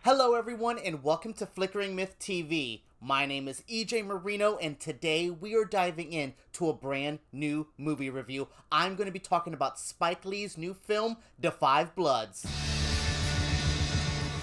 Hello everyone and welcome to Flickering Myth TV. My name is EJ Marino and today we are diving in to a brand new movie review. I'm going to be talking about Spike Lee's new film, Da 5 Bloods.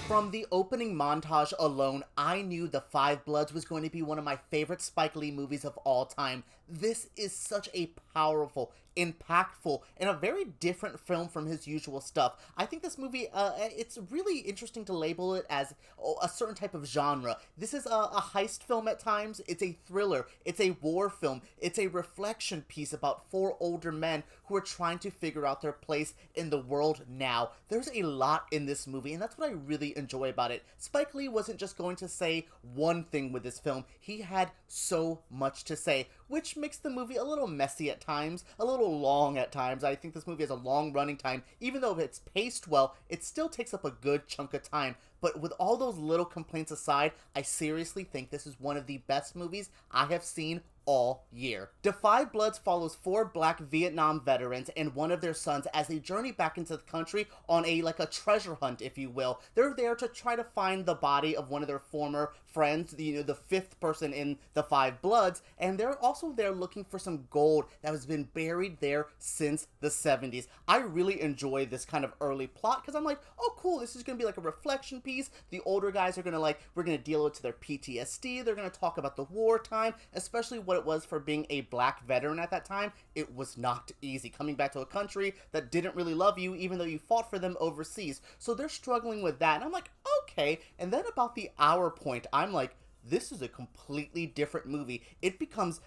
From the opening montage alone, I knew Da 5 Bloods was going to be one of my favorite Spike Lee movies of all time. This is such a powerful, impactful, and a very different film from his usual stuff. I think this movie, it's really interesting to label it as a certain type of genre. This is a heist film at times, it's a thriller, it's a war film, it's a reflection piece about four older men who are trying to figure out their place in the world now. There's a lot in this movie, and that's what I really enjoy about it. Spike Lee wasn't just going to say one thing with this film, he had so much to say, which makes the movie a little messy at times, a little long at times. I think this movie has a long running time. Even though it's paced well, it still takes up a good chunk of time. But with all those little complaints aside, I seriously think this is one of the best movies I have seen all year. Da 5 Bloods follows four black Vietnam veterans and one of their sons as they journey back into the country on a treasure hunt, if you will. They're there to try to find the body of one of their former friends, the fifth person in Da 5 Bloods, and they're also there looking for some gold that has been buried there since the 70s. I really enjoy this kind of early plot because I'm like, oh cool, this is gonna be like a reflection piece. The older guys are gonna we're gonna deal into their PTSD, they're gonna talk about the wartime, especially what it was for being a black veteran at that time. It was not easy coming back to a country that didn't really love you even though you fought for them overseas. So they're struggling with that and I'm like, okay. And then about the hour point, I'm like, this is a completely different movie. It becomes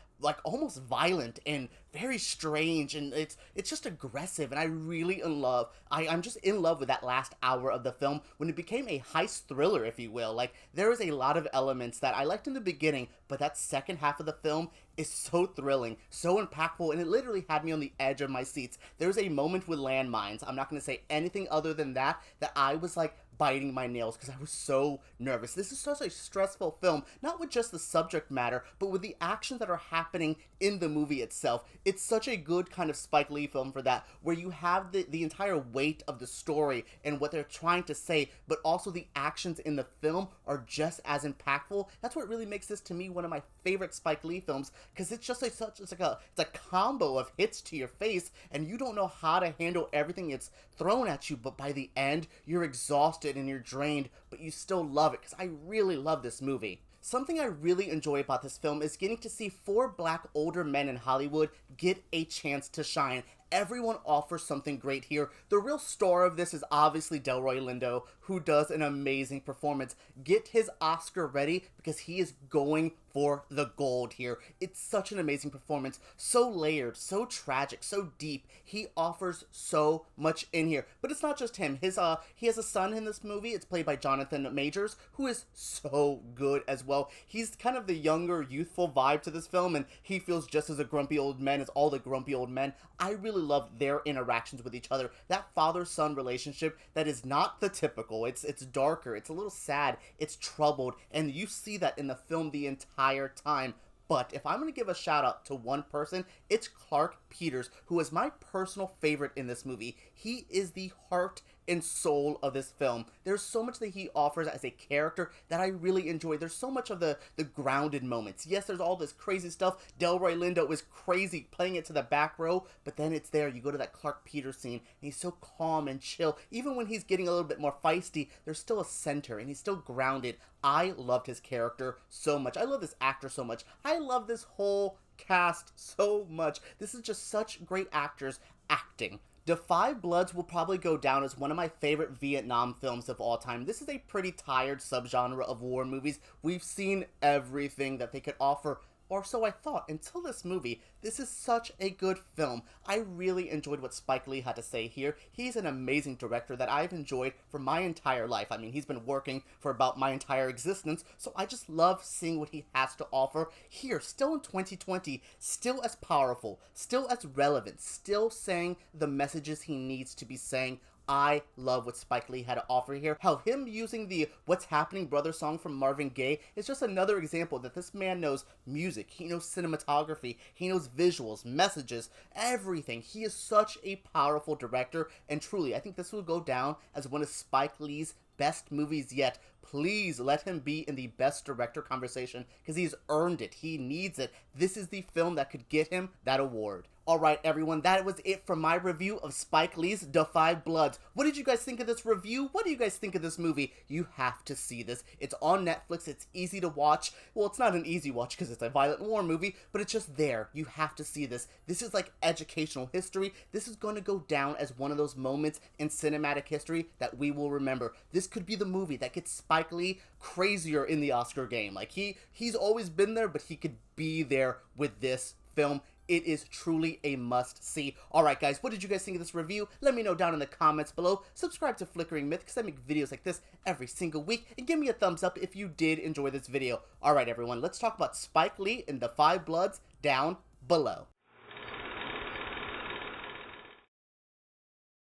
almost violent and very strange, and it's just aggressive, and I really I'm just in love with that last hour of the film when it became a heist thriller, if you will. There is a lot of elements that I liked in the beginning, but that second half of the film is so thrilling, so impactful, and it literally had me on the edge of my seats. There's a moment with landmines, I'm not going to say anything other than that I was biting my nails because I was so nervous. This is such a stressful film, not with just the subject matter, but with the actions that are happening in the movie itself. It's such a good kind of Spike Lee film for that, where you have the entire weight of the story and what they're trying to say, but also the actions in the film are just as impactful. That's what really makes this, to me, one of my favorite Spike Lee films, because it's just it's a combo of hits to your face, and you don't know how to handle everything it's thrown at you, but by the end, you're exhausted and you're drained, but you still love it, because I really love this movie. Something I really enjoy about this film is getting to see four black older men in Hollywood get a chance to shine. Everyone offers something great here. The real star of this is obviously Delroy Lindo, who does an amazing performance. Get his Oscar ready because he is going for the gold here. It's such an amazing performance. So layered, so tragic, so deep. He offers so much in here. But it's not just him. He has a son in this movie. It's played by Jonathan Majors, who is so good as well. He's kind of the younger, youthful vibe to this film, and he feels just as a grumpy old man as all the grumpy old men. I really love their interactions with each other. That father-son relationship that is not the typical. It's darker, it's a little sad, it's troubled, and you see that in the film the entire time. But if I'm going to give a shout out to one person, it's Clarke Peters, who is my personal favorite in this movie. He is the heart and soul of this film. There's so much that he offers as a character that I really enjoy. There's so much of the grounded moments. Yes, there's all this crazy stuff. Delroy Lindo is crazy playing it to the back row, but then it's there. You go to that Clarke Peters scene, and he's so calm and chill. Even when he's getting a little bit more feisty, there's still a center, and he's still grounded. I loved his character so much. I love this actor so much. I love this whole cast so much. This is just such great actors acting. Da 5 Bloods will probably go down as one of my favorite Vietnam films of all time. This is a pretty tired subgenre of war movies. We've seen everything that they could offer, or so I thought, until this movie. This is such a good film. I really enjoyed what Spike Lee had to say here. He's an amazing director that I've enjoyed for my entire life. I mean, he's been working for about my entire existence, so I just love seeing what he has to offer here, still in 2020, still as powerful, still as relevant, still saying the messages he needs to be saying. I love what Spike Lee had to offer here. Hell, him using the What's Happening Brother song from Marvin Gaye is just another example that this man knows music, he knows cinematography, he knows visuals, messages, everything. He is such a powerful director, and truly, I think this will go down as one of Spike Lee's best movies yet, please let him be in the best director conversation, because he's earned it. He needs it. This is the film that could get him that award. Alright everyone, that was it for my review of Spike Lee's The Five Bloods. What did you guys think of this review? What do you guys think of this movie? You have to see this. It's on Netflix, it's easy to watch. Well, it's not an easy watch because it's a violent war movie, but it's just there. You have to see this. This is like educational history. This is going to go down as one of those moments in cinematic history that we will remember. This could be the movie that gets Spike Lee crazier in the Oscar game. Like, he's always been there, but he could be there with this film. It is truly a must-see. Alright guys, what did you guys think of this review? Let me know down in the comments below. Subscribe to Flickering Myth because I make videos like this every single week. And give me a thumbs up if you did enjoy this video. Alright everyone, let's talk about Spike Lee and The Five Bloods down below.